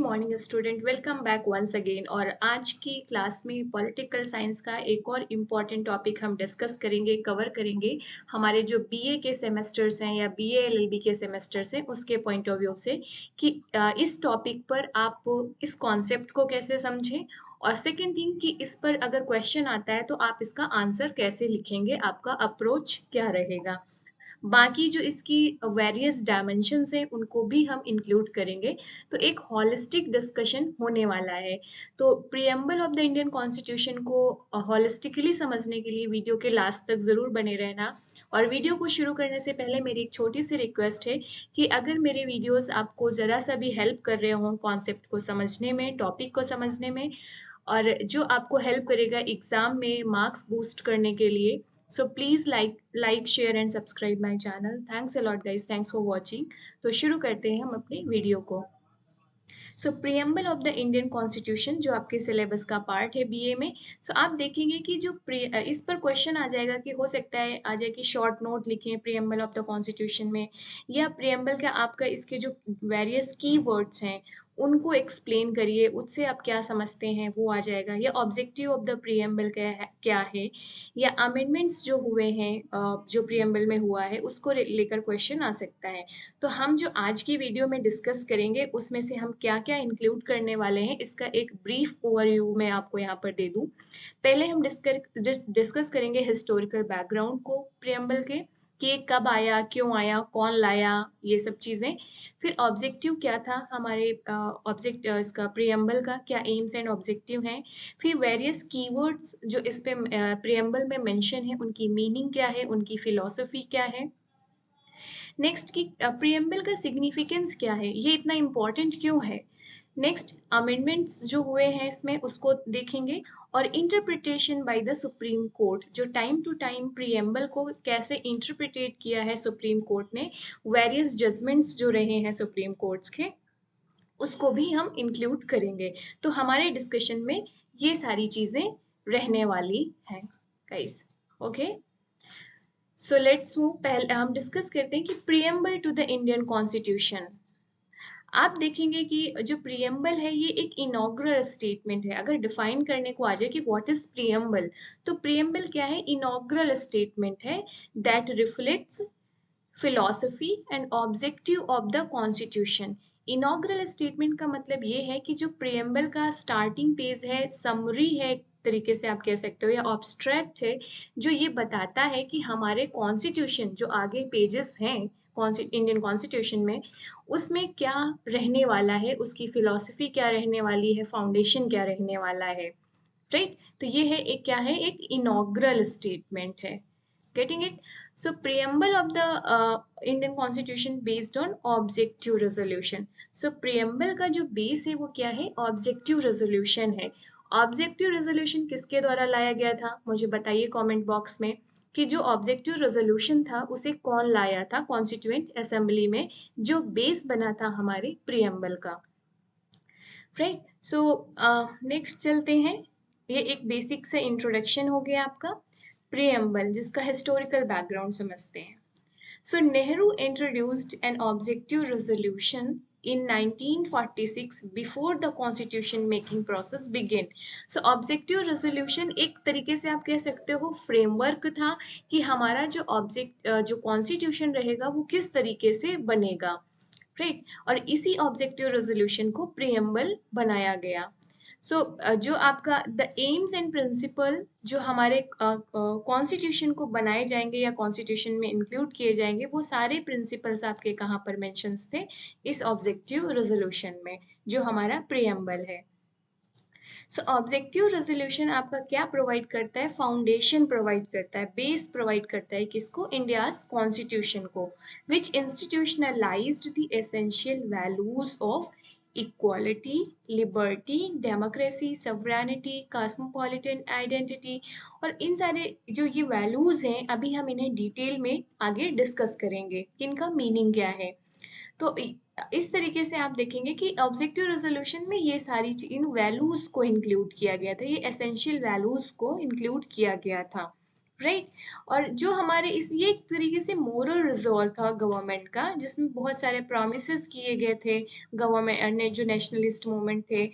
Morning student, welcome back once again. और आज की क्लास में पॉलिटिकल साइंस का एक और इम्पॉर्टेंट टॉपिक हम डिस्कस करेंगे, कवर करेंगे। हमारे जो बीए के सेमेस्टर्स हैं या बीए एलएलबी के सेमेस्टर्स हैं उसके पॉइंट ऑफ व्यू से कि इस टॉपिक पर आप इस कॉन्सेप्ट को कैसे समझें, और सेकेंड थिंग कि इस पर अगर क्वेश्चन आता है तो आप इसका आंसर कैसे लिखेंगे, आपका अप्रोच क्या रहेगा। बाकी जो इसकी वेरियस डायमेंशंस हैं उनको भी हम इंक्लूड करेंगे। तो एक हॉलिस्टिक डिस्कशन होने वाला है। तो preamble of the Indian constitution को हॉलिस्टिकली समझने के लिए वीडियो के लास्ट तक ज़रूर बने रहना। और वीडियो को शुरू करने से पहले मेरी एक छोटी सी रिक्वेस्ट है कि अगर मेरे वीडियोस आपको ज़रा सा भी हेल्प कर रहे हों कॉन्सेप्ट को समझने में, टॉपिक को समझने में, और जो आपको हेल्प करेगा एग्जाम में मार्क्स बूस्ट करने के लिए, so please like share and subscribe my channel. Thanks a lot guys, thanks for watching. तो शुरू करते हैं हम अपनी वीडियो को। So preamble of the Indian constitution जो आपके सिलेबस का पार्ट है बीए में। सो आप देखेंगे कि जो इस पर क्वेश्चन आ जाएगा कि हो सकता है आ जाए कि शॉर्ट नोट लिखें प्रियम्बल ऑफ द कॉन्स्टिट्यूशन में, या प्रियम्बल का आपका इसके जो वेरियस की वर्ड्स हैं उनको एक्सप्लेन करिए, उससे आप क्या समझते हैं वो आ जाएगा, या ऑब्जेक्टिव ऑफ द प्रियम्बल क्या है, या अमेंडमेंट्स जो हुए हैं जो प्रियम्बल में हुआ है उसको लेकर क्वेश्चन आ सकता है। तो हम जो आज की वीडियो में डिस्कस करेंगे उसमें से हम क्या-क्या इंक्लूड करने वाले हैं, इसका एक ब्रीफ ओवरव्यू मैं आपको यहाँ पर दे दूँ। पहले हम डिस्कस करेंगे हिस्टोरिकल बैकग्राउंड को प्रियम्बल के, कि ये कब आया, क्यों आया, कौन लाया, ये सब चीज़ें। फिर ऑब्जेक्टिव क्या था हमारे इसका प्रियम्बल का, क्या एम्स एंड ऑब्जेक्टिव हैं। फिर वेरियस कीवर्ड्स जो इस पे प्रियम्बल में मेंशन है उनकी मीनिंग क्या है, उनकी फिलॉसफी क्या है। नेक्स्ट की प्रियम्बल का सिग्निफिकेंस क्या है, ये इतना इम्पोर्टेंट क्यों है। नेक्स्ट अमेंडमेंट्स जो हुए हैं इसमें उसको देखेंगे। और interpretation by the supreme court, जो टाइम टू टाइम प्रियम्बल को कैसे इंटरप्रिटेट किया है सुप्रीम कोर्ट ने, वेरियस जजमेंट्स जो रहे हैं सुप्रीम कोर्ट्स के, उसको भी हम इंक्लूड करेंगे। तो हमारे डिस्कशन में ये सारी चीज़ें रहने वाली हैं guys. Okay, so let's move. पहले हम डिस्कस करते हैं कि preamble to the Indian constitution. आप देखेंगे कि जो प्रियम्बल है ये एक इनॉग्रल स्टेटमेंट है। अगर डिफाइन करने को आ जाए कि व्हाट इज प्रियम्बल, तो प्रियम्बल क्या है, इनॉग्रल स्टेटमेंट है that reflects philosophy and objective of the constitution. Inaugural statement का मतलब ये है कि जो प्रियम्बल का स्टार्टिंग पेज है, समरी है, एक तरीके से आप कह सकते हो, या ऑब्स्ट्रैक्ट है, जो ये बताता है कि हमारे कॉन्स्टिट्यूशन जो आगे पेजेस हैं इंडियन कॉन्स्टिट्यूशन में, उसमें क्या रहने वाला है, उसकी फिलॉसफी क्या रहने वाली है, फाउंडेशन क्या रहने वाला है। राइट, तो ये है एक, क्या है, एक इनॉग्रल स्टेटमेंट है। Getting it. So preamble of the Indian constitution based on objective resolution. So preamble का जो बेस है वो क्या है, ऑब्जेक्टिव रेजोल्यूशन है। ऑब्जेक्टिव रेजोल्यूशन किसके द्वारा लाया गया था, मुझे बताइए कमेंट बॉक्स में, कि जो ऑब्जेक्टिव रेजोल्यूशन था उसे कौन लाया था कॉन्स्टिट्यूएंट असेंबली में, जो बेस बना था हमारे प्रियम्बल का। राइट, सो नेक्स्ट चलते हैं। ये एक बेसिक से इंट्रोडक्शन हो गया आपका प्रियम्बल, जिसका हिस्टोरिकल बैकग्राउंड समझते हैं। So Nehru introduced an objective resolution in 1946 before the constitution making process began. So objective resolution एक तरीके से आप कह सकते हो फ्रेमवर्क था कि हमारा जो कॉन्स्टिट्यूशन रहेगा वो किस तरीके से बनेगा। राइट, और इसी ऑब्जेक्टिव रेजोल्यूशन को प्रियम्बल बनाया गया। सो जो आपका द एम्स एंड प्रिंसिपल जो हमारे कॉन्स्टिट्यूशन को बनाए जाएंगे या कॉन्स्टिट्यूशन में इंक्लूड किए जाएंगे, वो सारे प्रिंसिपल्स आपके कहाँ पर मेंशंस थे, इस ऑब्जेक्टिव रेजोल्यूशन में जो हमारा प्रियम्बल है। सो ऑब्जेक्टिव रेजोल्यूशन आपका क्या प्रोवाइड करता है, फाउंडेशन प्रोवाइड करता है, बेस प्रोवाइड करता है किसको, इंडियाज कॉन्स्टिट्यूशन को, which institutionalized the essential values of equality, liberty, democracy, sovereignty, cosmopolitan identity. और इन सारे जो ये वैल्यूज हैं अभी हम इन्हें डिटेल में आगे डिस्कस करेंगे कि इनका मीनिंग क्या है। तो इस तरीके से आप देखेंगे कि ऑब्जेक्टिव रेजोल्यूशन में ये सारी इन वैल्यूज को इंक्लूड किया गया था, ये एसेंशियल वैल्यूज को इंक्लूड किया गया था। राइट। और जो हमारे इस ये एक तरीके से मोरल रिजॉल्व था गवर्नमेंट का, जिसमें बहुत सारे प्रॉमिसेस किए गए थे गवर्नमेंट ने, जो नेशनलिस्ट मूवमेंट थे।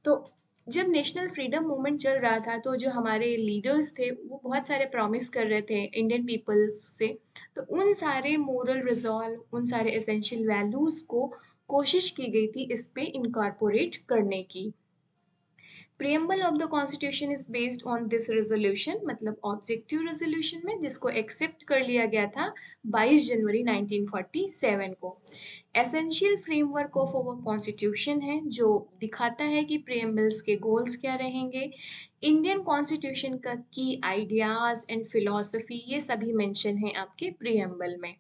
तो जब नेशनल फ्रीडम मूवमेंट चल रहा था तो जो हमारे लीडर्स थे वो बहुत सारे प्रॉमिस कर रहे थे इंडियन पीपल्स से। तो उन सारे मोरल रिजॉल्व, उन सारे एसेंशियल वैल्यूज को कोशिश की गई थी इस पे इनकॉर्पोरेट करने की। Preamble of the constitution is based on this resolution, मतलब ऑब्जेक्टिव रेजोल्यूशन में, जिसको एक्सेप्ट कर लिया गया था 22 जनवरी 1947 को। Essential framework of our constitution है जो दिखाता है कि प्रियम्बल्स के गोल्स क्या रहेंगे। इंडियन कॉन्स्टिट्यूशन का की आइडियाज एंड फिलॉसफी ये सभी मेंशन है आपके प्रियम्बल में।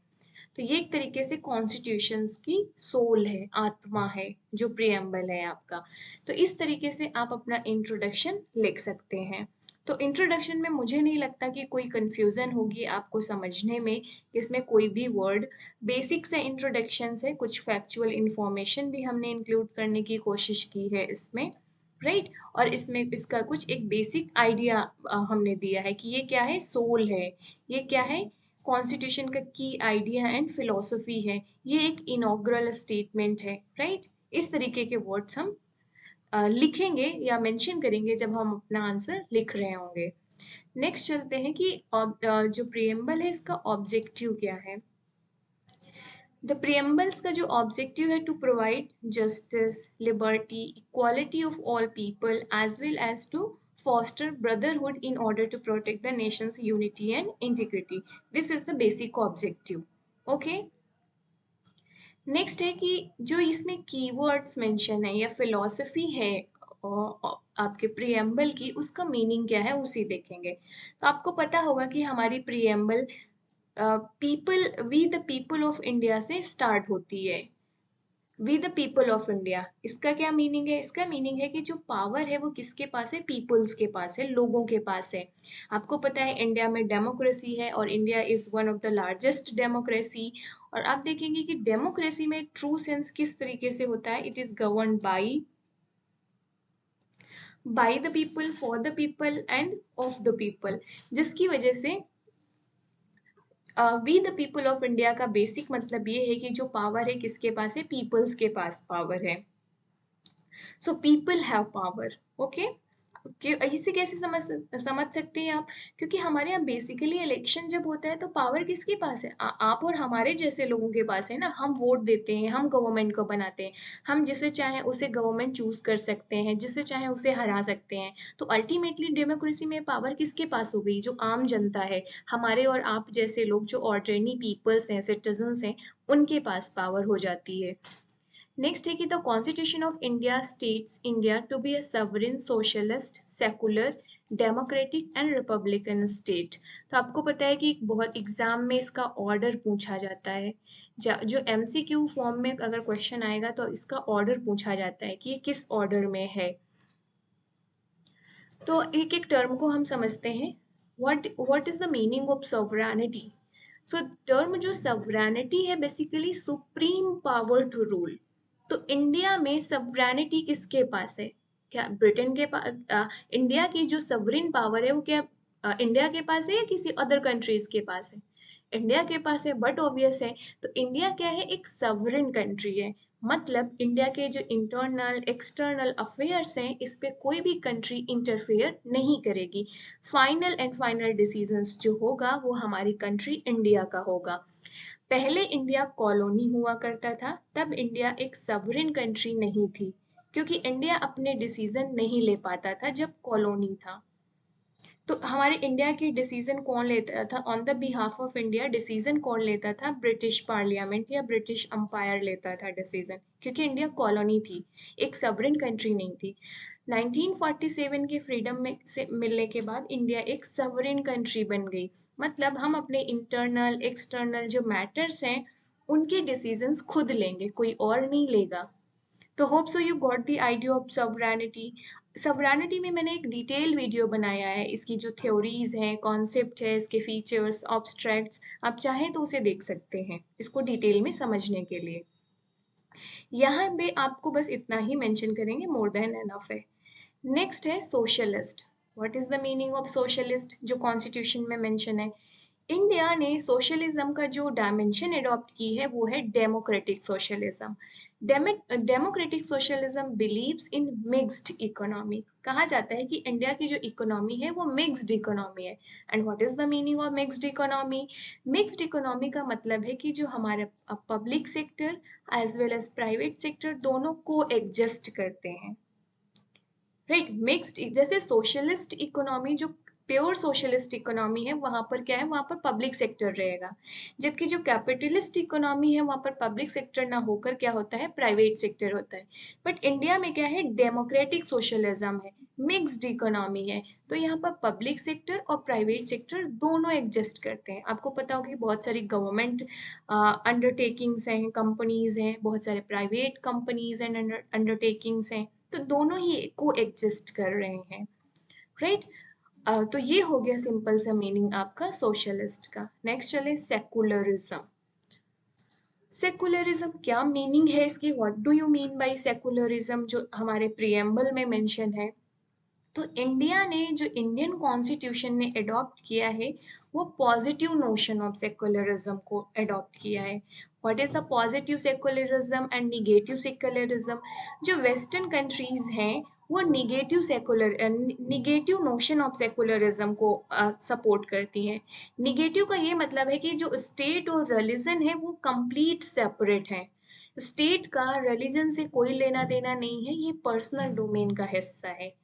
तो ये एक तरीके से कॉन्स्टिट्यूशंस की सोल है, आत्मा है, जो प्रियम्बल है आपका। तो इस तरीके से आप अपना इंट्रोडक्शन लिख सकते हैं। तो इंट्रोडक्शन में मुझे नहीं लगता कि कोई कंफ्यूजन होगी आपको समझने में कि इसमें कोई भी वर्ड। बेसिक से इंट्रोडक्शन से कुछ फैक्चुअल इंफॉर्मेशन भी हमने इंक्लूड करने की कोशिश की है इसमें, राइट। और इसमें इसका कुछ एक बेसिक आइडिया हमने दिया है कि ये क्या है, सोल है, ये क्या है, कॉन्स्टिट्यूशन का की आइडिया एंड फिलॉसफी है, ये एक इनॉग्रल स्टेटमेंट है, राइट। इस तरीके के वर्ड्स हम लिखेंगे या मेंशन करेंगे जब हम अपना आंसर लिख रहे होंगे। नेक्स्ट चलते हैं कि जो प्रियम्बल है इसका ऑब्जेक्टिव क्या है। द प्रियम्बल्स का जो ऑब्जेक्टिव है, to provide justice, liberty, equality of all people as well as to foster brotherhood in order to protect the nation's unity and integrity. This is the basic objective. Okay. Next है कि जो इसमें keywords mention है या philosophy है आपके preamble की, उसका मीनिंग क्या है उसी देखेंगे। तो आपको पता होगा कि हमारी preamble people, we the people of India से स्टार्ट होती है। We the people of India, इसका क्या मीनिंग है? इसका मीनिंग है कि जो पावर है वो किसके पास है, पीपल्स के पास है, लोगों के पास है। आपको पता है इंडिया में डेमोक्रेसी है और India is one of the largest democracy. और आप देखेंगे कि डेमोक्रेसी में ट्रू सेंस किस तरीके से होता है, it is govern by the people, for the people and of the people, जिसकी वजह से we the people of India का बेसिक मतलब ये है कि जो पावर है किसके पास है, पीपल्स के पास पावर है। So people have power. Okay, इसे कैसे समझ सकते हैं आप? क्योंकि हमारे यहाँ बेसिकली इलेक्शन जब होता है तो पावर किसके पास है, आप और हमारे जैसे लोगों के पास है ना। हम वोट देते हैं, हम गवर्नमेंट को बनाते हैं, हम जिसे चाहे उसे गवर्नमेंट चूज कर सकते हैं, जिसे चाहे उसे हरा सकते हैं। तो अल्टीमेटली डेमोक्रेसी में पावर किसके पास हो गई, जो आम जनता है, हमारे और आप जैसे लोग, जो ऑर्डिनरी पीपल्स हैं, सिटीजन्स हैं, उनके पास पावर हो जाती है। नेक्स्ट है कि the constitution of India states India to be a sovereign, socialist, secular, democratic and republican state. तो आपको पता है कि बहुत एग्जाम में इसका ऑर्डर पूछा जाता है। जो एमसीक्यू फॉर्म में अगर क्वेश्चन आएगा तो इसका ऑर्डर पूछा जाता है कि ये किस ऑर्डर में है। तो एक एक टर्म को हम समझते हैं। What is the meaning of sovereignty? So term जो सॉवरेनिटी है, basically supreme power to rule. तो इंडिया में सॉवरेनिटी किसके पास है? क्या ब्रिटेन के पास? इंडिया की जो सॉवरेन पावर है वो क्या इंडिया के पास है या किसी अदर कंट्रीज के पास है? इंडिया के पास है, बट ऑब्वियस है। तो इंडिया क्या है, एक सॉवरेन कंट्री है। मतलब इंडिया के जो इंटरनल एक्सटर्नल अफेयर्स हैं, इस पे कोई भी कंट्री इंटरफेयर नहीं करेगी। फाइनल एंड फाइनल डिसीजंस जो होगा वो हमारी कंट्री इंडिया का होगा। पहले इंडिया कॉलोनी हुआ करता था, तब इंडिया एक सॉवरेन कंट्री नहीं थी, क्योंकि इंडिया अपने डिसीजन नहीं ले पाता था जब कॉलोनी था। तो हमारे इंडिया की डिसीजन कौन लेता था, on the behalf of India decision कौन लेता था? ब्रिटिश पार्लियामेंट या ब्रिटिश अंपायर लेता था डिसीजन, क्योंकि इंडिया कॉलोनी थी, एक सॉवरेन कंट्री नहीं थी। 1947 के फ्रीडम में से मिलने के बाद इंडिया एक सॉवरेन कंट्री बन गई। मतलब हम अपने इंटरनल एक्सटर्नल जो मैटर्स हैं उनके डिसीजंस खुद लेंगे, कोई और नहीं लेगा। तो hope so you got the idea of sovereignty. Sovereignty में मैंने एक डिटेल वीडियो बनाया है, इसकी जो थ्योरीज हैं, कॉन्सेप्ट है, इसके फीचर्स, ऑब्स्ट्रैक्ट्स, आप चाहें तो उसे देख सकते हैं इसको डिटेल में समझने के लिए। यहाँ पे आपको बस इतना ही मेंशन करेंगे, मोर देन एनफ है। नेक्स्ट है socialist. What is the meaning of socialist जो कॉन्स्टिट्यूशन में मेंशन है। इंडिया ने सोशलिज्म का जो डायमेंशन अडॉप्ट की है वो है democratic socialism. Democratic socialism believes in mixed economy. कहा जाता है कि इंडिया की जो इकोनॉमी है वो मिक्स्ड इकोनॉमी है। And what is the meaning of mixed economy? Mixed economy का मतलब है कि जो हमारे public sector as well as private sector दोनों को एडजस्ट करते हैं। राइट, मिक्स्ड जैसे सोशलिस्ट इकोनॉमी जो प्योर सोशलिस्ट इकोनॉमी है वहां पर क्या है, वहां पर पब्लिक सेक्टर रहेगा। जबकि जो कैपिटलिस्ट इकोनॉमी है वहां पर पब्लिक सेक्टर ना होकर क्या होता है, प्राइवेट सेक्टर होता है। बट इंडिया में क्या है, डेमोक्रेटिक सोशलिज्म है, मिक्स्ड इकोनॉमी है। तो यहाँ पर पब्लिक सेक्टर और प्राइवेट सेक्टर दोनों एग्जिस्ट करते हैं। आपको पता होगा कि बहुत सारी गवर्नमेंट अंडरटेकिंग्स हैं, कंपनीज हैं, बहुत सारे प्राइवेट कंपनीज एंड अंडरटेकिंग्स हैं, तो दोनों ही को एग्जिस्ट कर रहे हैं। राइट, तो ये हो गया सिंपल सा मीनिंग आपका सोशलिस्ट का। नेक्स्ट चले सेकुलरिज्म। सेकुलरिज्म क्या मीनिंग है इसकी, what do you mean by secularism, जो हमारे प्रियम्बल में मेंशन है। तो इंडिया ने जो इंडियन कॉन्स्टिट्यूशन ने अडॉप्ट किया है वो पॉजिटिव नोशन ऑफ सेकुलरिज्म को अडॉप्ट किया है। What is the positive secularism and negative secularism? जो वेस्टर्न कंट्रीज हैं वो निगेटिव नोशन ऑफ सेकुलरिज्म को सपोर्ट करती हैं। निगेटिव का ये मतलब है कि जो स्टेट और रिलीजन है वो कंप्लीट सेपरेट है। स्टेट का रिलीजन से कोई लेना देना नहीं है, ये पर्सनल डोमेन का हिस्सा है।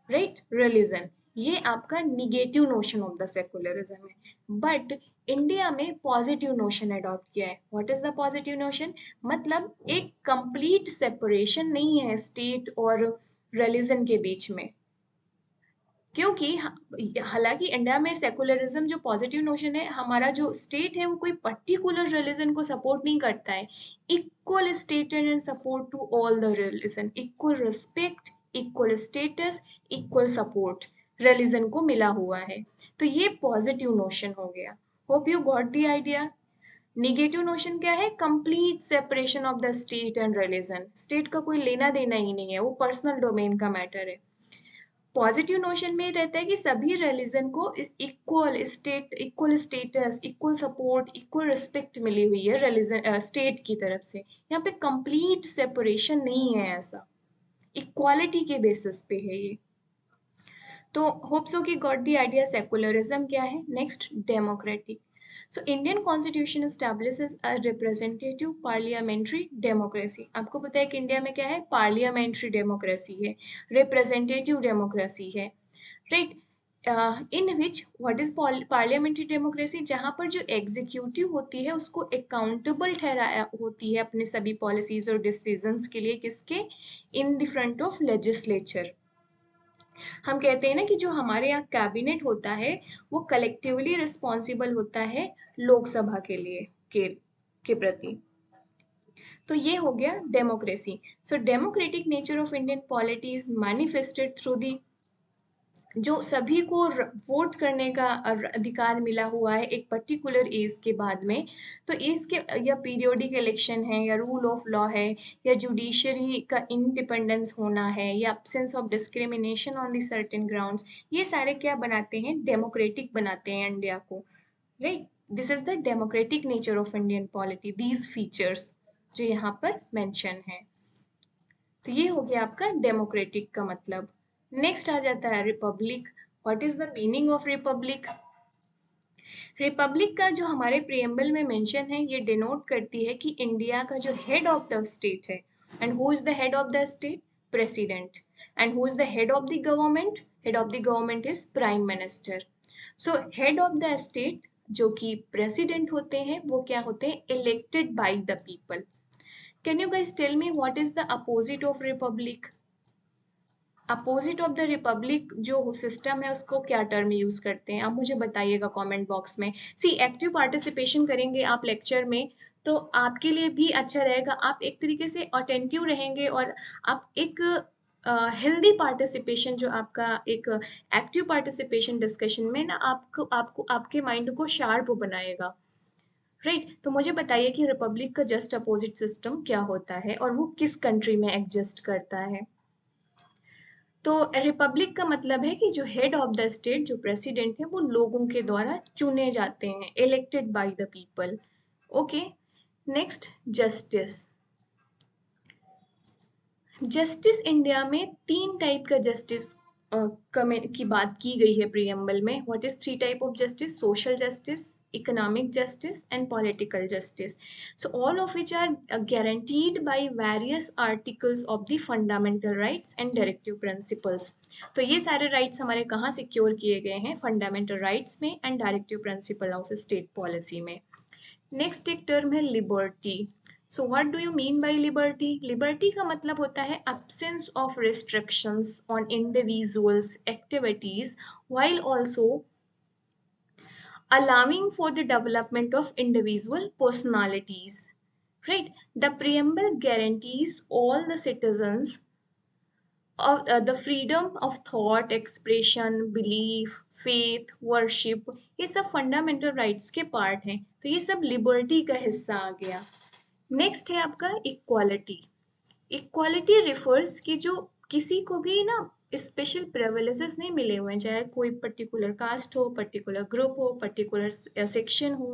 राइट, रिलीजन, ये आपका negative notion of the secularism है। बट इंडिया में पॉजिटिव नोशन अडॉप्ट किया है। What is the positive notion? मतलब एक कंप्लीट सेपरेशन नहीं है स्टेट और रिलीजन के बीच में। क्योंकि हालांकि इंडिया में सेकुलरिज्म जो पॉजिटिव नोशन है, हमारा जो स्टेट है वो कोई पर्टिकुलर रिलीजन को सपोर्ट नहीं करता है। Equal status and support to all the religion, equal respect, equal status, equal support religion को मिला हुआ है। तो ये पॉजिटिव नोशन हो गया। Hope you got the idea. Negative notion क्या है? Complete separation of the state and religion, state का कोई लेना देना ही नहीं है, वो पर्सनल डोमेन का मैटर है। पॉजिटिव नोशन में रहता है कि सभी रिलीजन को equal status, equal support, equal respect मिली हुई है रिलीजन स्टेट की तरफ से। यहाँ पे कंप्लीट सेपरेशन नहीं है, ऐसा इक्वालिटी के बेसिस पे है ये। तो होप सो कि गॉट द आइडिया सेकुलरिज्म क्या है। Next, democratic. So Indian constitution establishes a representative parliamentary democracy. आपको पता है कि इंडिया में क्या है, पार्लियामेंट्री डेमोक्रेसी है, रिप्रेजेंटेटिव डेमोक्रेसी है। Right, in which what is parliamentary democracy? जहाँ पर जो एग्जीक्यूटिव होती है उसको अकाउंटेबल ठहराया होती है अपने सभी पॉलिसीज और डिसीजंस के लिए, किसके? In the front of legislature. हम कहते हैं ना कि जो हमारे यहाँ कैबिनेट होता है वो कलेक्टिवली रिस्पॉन्सिबल होता है लोकसभा के लिए के प्रति। तो ये हो गया democracy. So democratic nature of Indian polity is manifested through the, जो सभी को वोट करने का अधिकार मिला हुआ है एक पर्टिकुलर एज के बाद में। तो एज के या पीरियोडिक इलेक्शन है, या रूल ऑफ लॉ है, या जुडिशरी का इंडिपेंडेंस होना है, या absence of discrimination on the certain grounds, ये सारे क्या बनाते हैं, डेमोक्रेटिक बनाते हैं इंडिया को। Right, this is the democratic nature of Indian polity, these features जो यहाँ पर मेंशन है। तो ये हो गया आपका डेमोक्रेटिक का मतलब। नेक्स्ट आ जाता है Republic. What is the meaning of Republic? Republic का जो हमारे प्रियम्बल में मेंशन है ये डिनोट करती है कि इंडिया का जो हेड ऑफ द स्टेट है, and who is the head of the state? President. And who is the head of the government? Head of the government is prime minister. So head of the state जो कि president होते हैं वो क्या होते हैं? Elected by the people. Can you guys tell me what is the opposite of republic? Opposite of the republic जो system है उसको क्या टर्म यूज करते हैं, आप मुझे बताइएगा कमेंट बॉक्स में। सी, एक्टिव पार्टिसिपेशन करेंगे आप लेक्चर में तो आपके लिए भी अच्छा रहेगा, आप एक तरीके से अटेंटिव रहेंगे और आप एक हेल्दी पार्टिसिपेशन, जो आपका एक एक्टिव पार्टिसिपेशन डिस्कशन में ना आपको आपको आपके माइंड को शार्प बनाएगा। राइट, तो मुझे बताइए कि रिपब्लिक का जस्ट अपोजिट सिस्टम क्या होता है और वो किस कंट्री में एग्जिस्ट करता है। तो रिपब्लिक का मतलब है कि जो हेड ऑफ द स्टेट, जो प्रेसिडेंट है, वो लोगों के द्वारा चुने जाते हैं, elected by the people. Okay, next justice. Justice India में 3 टाइप का जस्टिस की बात की गई है प्रीएम्बल में। What is 3 type of justice? Social justice, economic justice and political justice. So all of which are guaranteed by various articles of the fundamental rights and directive principles. तो ये सारे rights हमारे कहाँ सिक्योर किए गए हैं? Fundamental rights में and directive principle of state policy में। नेक्स्ट एक टर्म है liberty. So what do you mean by liberty? Liberty का मतलब होता है absence of restrictions on individuals activities while also allowing for the development of individual personalities. Right? The preamble guarantees all the citizens of the freedom of thought, expression, belief, faith, worship. ये सब fundamental rights के part हैं, तो ये सब liberty का हिस्सा आ गया। नेक्स्ट है आपका इक्वालिटी। इक्वालिटी रिफर्स कि जो किसी को भी ना स्पेशल प्रिविलेजेस नहीं मिले हुए हैं, चाहे कोई पर्टिकुलर कास्ट हो, पर्टिकुलर ग्रुप हो, पर्टिकुलर सेक्शन हो,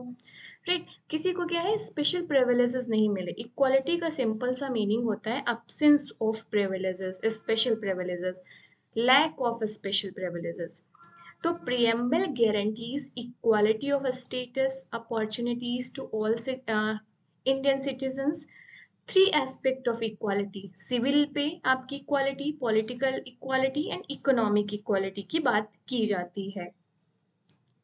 राइट? किसी को क्या है, स्पेशल प्रिविलेजेस नहीं मिले। इक्वालिटी का सिंपल सा मीनिंग होता है absence of privileges, special privileges, lack of special privileges. तो preamble guarantees equality of status, opportunities to all Indian citizens. 3 aspect of equality: civil पे आपकी equality, political equality and economic equality की बात की जाती है।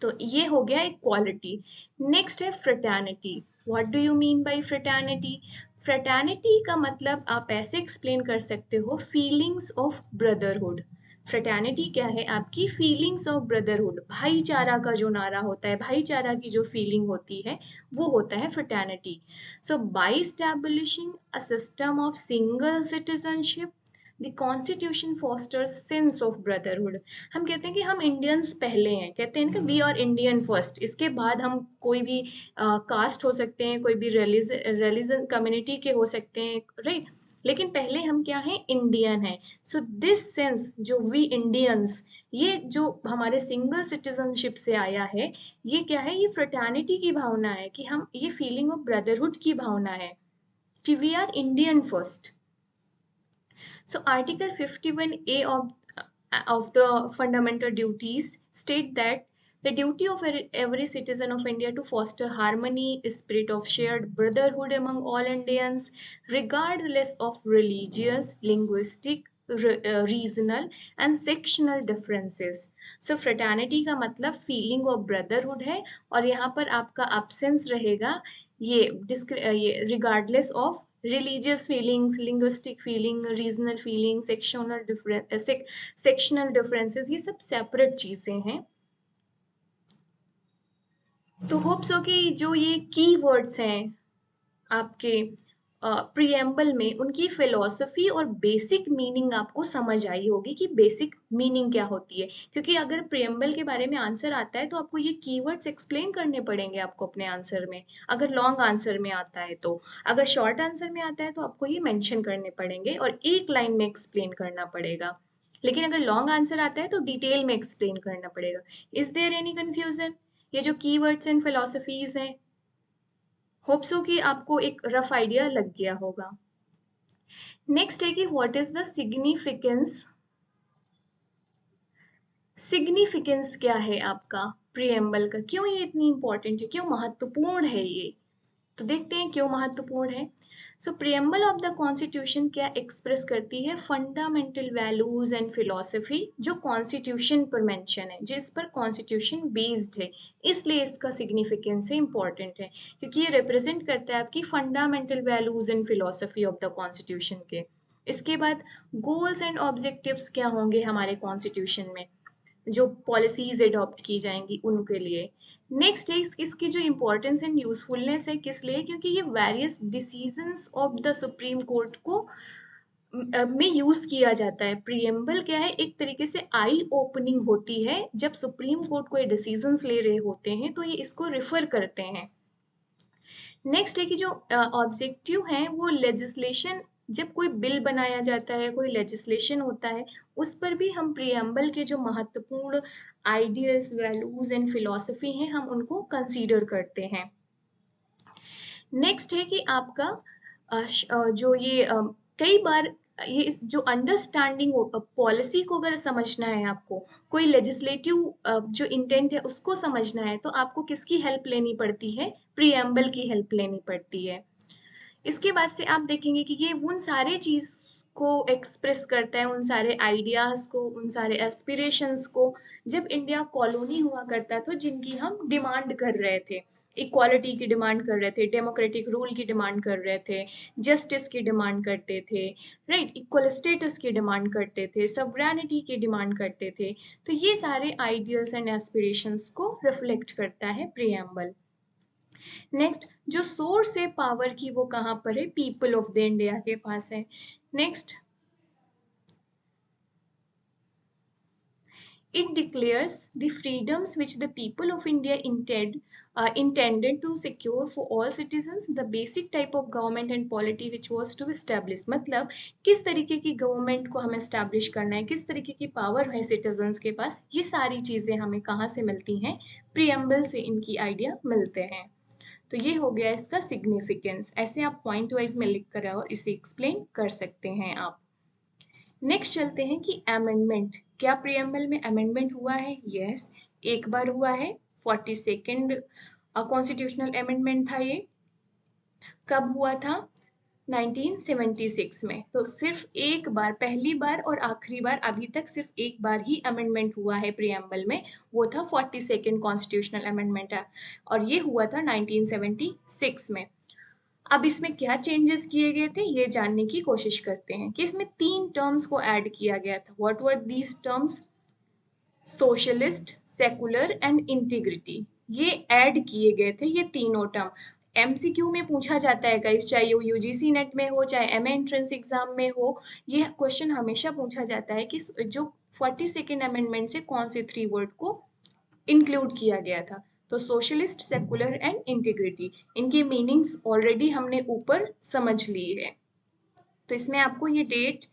तो ये हो गया इक्वालिटी। नेक्स्ट है fraternity. What do you mean by fraternity? Fraternity का मतलब आप ऐसे एक्सप्लेन कर सकते हो, फीलिंग्स ऑफ ब्रदरहुड। फ्रेटर्निटी क्या है? आपकी फीलिंग्स ऑफ ब्रदरहुड, भाईचारा का जो नारा होता है, भाईचारा की जो फीलिंग होती है, वो होता है fraternity. So by establishing a system of single citizenship, the constitution fosters sense of brotherhood. हम कहते हैं कि हम इंडियंस पहले हैं, कहते हैं कि वी आर इंडियन फर्स्ट, इसके बाद हम कोई भी कास्ट हो सकते हैं, कोई भी रिलीजन कम्युनिटी के हो सकते हैं, राइट? लेकिन पहले हम क्या हैं? इंडियन हैं। सो दिस सेंस, जो वी इंडियंस, ये जो हमारे सिंगल सिटीजनशिप से आया है, ये क्या है? ये फ्रेटर्निटी की भावना है, कि हम, ये फीलिंग ऑफ ब्रदरहुड की भावना है कि we are Indian first. So Article 51A of the fundamental duties state that the duty of every citizen of India to foster harmony, a spirit of shared brotherhood among all Indians, regardless of religious, linguistic, regional and sectional differences. So fraternity का मतलब feeling of brotherhood है, और यहाँ पर आपका absence रहेगा ये regardless of religious feelings, linguistic feeling, regional feeling, sectional differences, ये सब separate चीजें हैं। तो होप्स हो कि जो ये की वर्ड्स हैं आपके प्रीएम्बल में, उनकी फिलॉसफी और बेसिक मीनिंग आपको समझ आई होगी कि बेसिक मीनिंग क्या होती है। क्योंकि अगर प्रीएम्बल के बारे में आंसर आता है तो आपको ये कीवर्ड्स एक्सप्लेन करने पड़ेंगे आपको अपने आंसर में, अगर लॉन्ग आंसर में आता है तो। अगर शॉर्ट आंसर में आता है तो आपको ये मेंशन करने पड़ेंगे और एक लाइन में एक्सप्लेन करना पड़ेगा। लेकिन अगर लॉन्ग आंसर आता है तो डिटेल में एक्सप्लेन करना पड़ेगा। Is there any confusion? ये जो कीवर्ड्स एंड फिलोसफीज हैं, होप्स हो कि आपको एक रफ आइडिया लग गया होगा। नेक्स्ट है कि what is the significance. Significance क्या है आपका प्रीएम्बल का? क्यों ये इतनी इंपॉर्टेंट है, क्यों महत्वपूर्ण है ये? तो देखते हैं क्यों महत्वपूर्ण है। सो प्रीएम्बल ऑफ द कॉन्स्टिट्यूशन क्या एक्सप्रेस करती है? फंडामेंटल वैल्यूज एंड फिलॉसफी जो कॉन्स्टिट्यूशन पर मेंशन है, जिस पर कॉन्स्टिट्यूशन बेस्ड है, इसलिए इसका सिग्निफिकेंस इंपॉर्टेंट है, क्योंकि ये रिप्रेजेंट करता है आपकी fundamental values and philosophy of the constitution के। इसके बाद गोल्स एंड ऑब्जेक्टिव्स क्या होंगे हमारे कॉन्स्टिट्यूशन में, जो पॉलिसीज अडॉप्ट की जाएंगी उनके लिए। नेक्स्ट है इसकी जो इम्पोर्टेंस एंड यूजफुलनेस है, किस लिए? क्योंकि ये various decisions of the supreme court को में यूज किया जाता है। प्रीएम्बल क्या है? एक तरीके से आई ओपनिंग होती है, जब सुप्रीम कोर्ट कोई डिसीजंस ले रहे होते हैं तो ये इसको रिफर करते हैं। नेक्स्ट है कि जो ऑब्जेक्टिव हैं वो लेजिस्लेशन जब कोई बिल बनाया जाता है, कोई लेजिस्लेशन होता है, उस पर भी हम प्रियम्बल के जो महत्वपूर्ण आइडियल्स, वैल्यूज एंड फिलॉसफी हैं, हम उनको कंसीडर करते हैं। नेक्स्ट है कि आपका जो ये कई बार ये जो अंडरस्टैंडिंग पॉलिसी को अगर समझना है आपको, कोई लेजिस्लेटिव जो इंटेंट है उसको समझना है, तो आपको किसकी हेल्प लेनी पड़ती है? प्रियम्बल की हेल्प लेनी पड़ती है। इसके बाद से आप देखेंगे कि ये उन सारे चीज को एक्सप्रेस करता है, उन सारे आइडियाज को, उन सारे एस्पिरेशंस को, जब इंडिया कॉलोनी हुआ करता था, जिनकी हम डिमांड कर रहे थे। इक्वालिटी की डिमांड कर रहे थे, डेमोक्रेटिक रूल की डिमांड कर रहे थे, जस्टिस की डिमांड करते थे, राइट, इक्वल स्टेटस की डिमांड करते थे, सवरनिटी की डिमांड करते थे। तो ये सारे आइडियल्स एंड एस्पिरेशंस को रिफ्लेक्ट करता है प्रियम्बल। नेक्स्ट, जो सोर्स है पावर की, वो कहाँ पर है? पीपल ऑफ द इंडिया के पास है। Next, it declares the freedoms which the people of India intended to secure for all citizens, the basic type of government and polity which was to be established। मतलब किस तरीके की government को हमें establish करना है, किस तरीके की पावर है सिटीजन्स के पास, ये सारी चीजें हमें कहाँ से मिलती हैं? प्रियम्बल से इनकी आइडिया मिलते हैं। तो ये हो गया इसका सिग्निफिकेंस। ऐसे आप पॉइंट वाइज में लिख कर और इसे एक्सप्लेन कर सकते हैं आप। नेक्स्ट चलते हैं कि अमेंडमेंट, क्या प्रियम्बल में अमेंडमेंट हुआ है? यस, एक बार हुआ है, 42nd कॉन्स्टिट्यूशनल अमेंडमेंट था ये। कब हुआ था? 1976 में। तो सिर्फ एक बार, पहली बार और आखिरी बार, अभी तक सिर्फ एक बार ही अमेंडमेंट हुआ है प्रियम्बल में, वो था 42nd कॉन्स्टिट्यूशनल अमेंडमेंट, और ये हुआ था 1976 में। अब इसमें क्या चेंजेस किए गए थे, ये जानने की कोशिश करते हैं। कि इसमें 3 टर्म्स को ऐड किया गया था। What were these terms? Socialist, secular and integrity, ये ऐड किए गए थे, ये तीनों टर्म। एमसीक्यू में पूछा जाता है गाइस, चाहे वो यूजीसी नेट में हो, चाहे एमए एंट्रेंस एग्जाम में हो, ये क्वेश्चन हमेशा पूछा जाता है कि जो 42nd अमेंडमेंट से कौन से 3 वर्ड को इंक्लूड किया गया था। तो सोशलिस्ट, सेकुलर एंड इंटीग्रिटी, इनके मीनिंग्स ऑलरेडी हमने ऊपर समझ ली है। तो इसमें आपको ये डेट,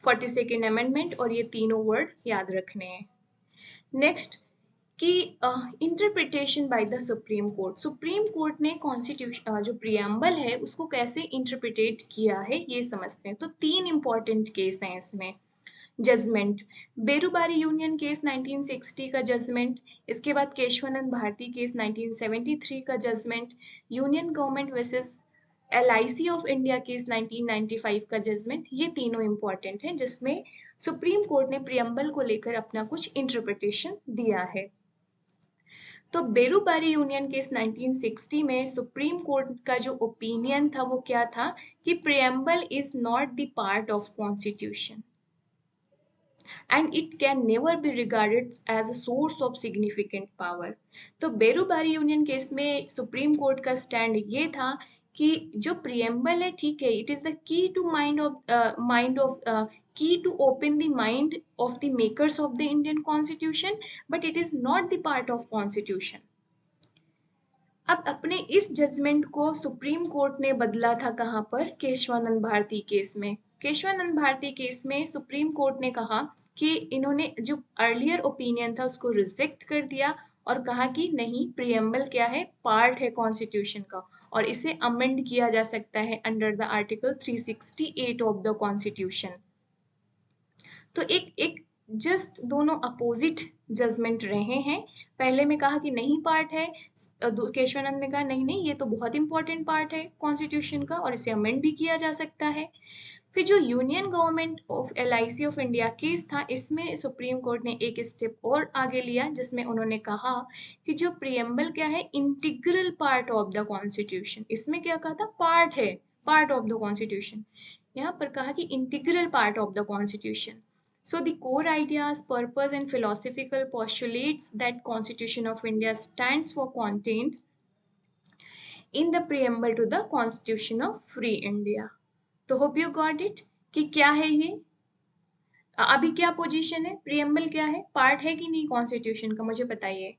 42nd अमेंडमेंट और ये तीनों वर्ड याद रखने हैं। नेक्स्ट, कि interpretation by the supreme court, supreme court ने कॉन्स्टिट्यूशन जो प्रियम्बल है उसको कैसे इंटरप्रिटेट किया है, ये समझते हैं। तो 3 इंपॉर्टेंट केस हैं इसमें। जजमेंट, बेरूबारी यूनियन केस 1960 का जजमेंट, इसके बाद केशवानंद भारती केस 1973 का judgement, union government versus LIC of India case 1995 का जजमेंट, ये तीनों इंपॉर्टेंट हैं जिसमें सुप्रीम कोर्ट ने प्रियम्बल को लेकर अपना कुछ इंटरप्रिटेशन दिया है। तो बेरूबारी यूनियन केस 1960 में सुप्रीम कोर्ट का जो ओपिनियन था वो क्या था? कि preamble is not the part of constitution and it can never be regarded as a source of significant power। तो बेरूबारी यूनियन केस में सुप्रीम कोर्ट का स्टैंड ये था कि जो प्रियम्बल है, ठीक है, it is the key to mind of key to open the mind of the makers of the Indian constitution, but it is not the part of constitution. अब अपने इस जजमेंट को सुप्रीम कोर्ट ने बदला था कहाँ पर? केशवानंद भारती केस में। केशवानंद भारती केस में सुप्रीम कोर्ट ने कहा कि इन्होंने जो अर्लियर ओपिनियन था उसको रिजेक्ट कर दिया और कहा कि नहीं, प्रियम्बल क्या है? पार्ट है कॉन्स्टिट्यूशन का, और इसे अमेंड किया जा सकता है under the article 368 of the constitution. तो एक एक जस्ट दोनों अपोजिट जजमेंट रहे हैं। पहले में कहा कि नहीं पार्ट है, केशवानंद ने कहा नहीं नहीं, ये तो बहुत इंपॉर्टेंट पार्ट है कॉन्स्टिट्यूशन का और इसे अमेंड भी किया जा सकता है। फिर जो union government of LIC of India case था, इसमें सुप्रीम कोर्ट ने एक स्टेप और आगे लिया जिसमें उन्होंने कहा कि जो प्रियम्बल क्या है? Integral part of the constitution. इसमें क्या कहा था? पार्ट है, पार्ट ऑफ द कॉन्स्टिट्यूशन। यहाँ पर कहा कि integral part of the constitution. So the core ideas, purpose and philosophical postulates that Constitution of India stands for contained in the preamble to the Constitution of Free India। तो hope you got it कि क्या है ये, अभी क्या position है, preamble क्या है, पार्ट है कि नहीं कॉन्स्टिट्यूशन का, मुझे बताइए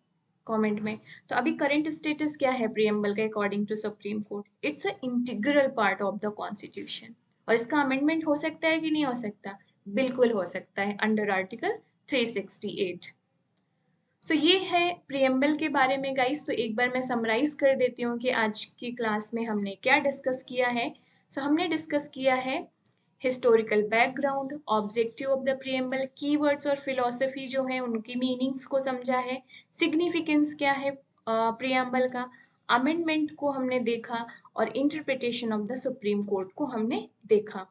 कमेंट में। तो अभी करंट स्टेटस क्या है प्रियम्बल का according to supreme court? It's a integral part of the constitution. और इसका अमेंडमेंट हो सकता है कि नहीं हो सकता? बिल्कुल हो सकता है अंडर आर्टिकल 368। सो ये है प्रियम्बल के बारे में गाइस। तो एक बार मैं समराइज कर देती हूँ कि आज की क्लास में हमने क्या डिस्कस किया है। सो हमने डिस्कस किया है historical background, objective of the preamble, keywords और फिलॉसफी जो है उनकी मीनिंग्स को समझा है, सिग्निफिकेंस क्या है प्रियम्बल का, अमेंडमेंट को हमने देखा और interpretation of the supreme court को हमने देखा।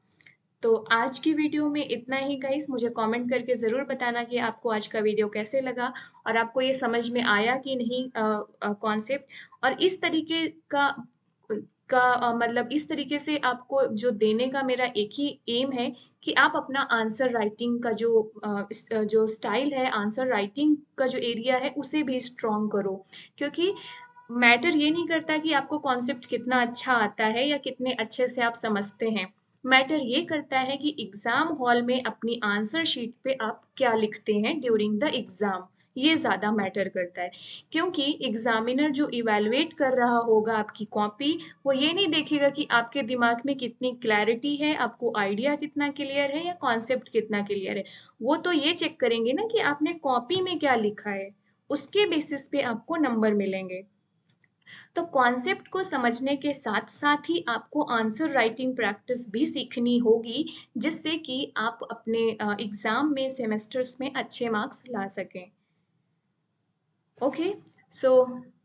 तो आज की वीडियो में इतना ही गाइस। मुझे कमेंट करके ज़रूर बताना कि आपको आज का वीडियो कैसे लगा और आपको ये समझ में आया कि नहीं कॉन्सेप्ट। और इस तरीके का मतलब इस तरीके से आपको जो देने का मेरा एक ही एम है कि आप अपना आंसर राइटिंग का जो स्टाइल है, आंसर राइटिंग का जो एरिया है उसे भी स्ट्रॉन्ग करो। क्योंकि मैटर ये नहीं करता कि आपको कॉन्सेप्ट कितना अच्छा आता है या कितने अच्छे से आप समझते हैं। मैटर ये करता है कि एग्जाम हॉल में अपनी आंसर शीट पे आप क्या लिखते हैं ड्यूरिंग द एग्जाम। ये ज़्यादा मैटर करता है, क्योंकि एग्जामिनर जो इवैल्यूएट कर रहा होगा आपकी कॉपी, वो ये नहीं देखेगा कि आपके दिमाग में कितनी क्लैरिटी है, आपको आइडिया कितना क्लियर है या कॉन्सेप्ट कितना क्लियर है। वो तो ये चेक करेंगे ना कि आपने कॉपी में क्या लिखा है, उसके बेसिस पे आपको नंबर मिलेंगे। तो कॉन्सेप्ट को समझने के साथ साथ ही आपको आंसर राइटिंग प्रैक्टिस भी सीखनी होगी, जिससे कि आप अपने एग्जाम में सेमेस्टर्स में अच्छे मार्क्स ला सकें। Okay, so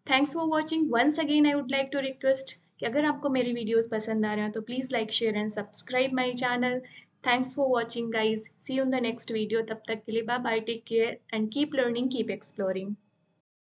thanks for watching. Once again I would like to request कि अगर आपको मेरी वीडियोस पसंद आ रहे हैं तो please like share and subscribe my channel. Thanks for watching guys, see you in the next video. तब तक के लिए bye bye, take care and keep learning, keep exploring.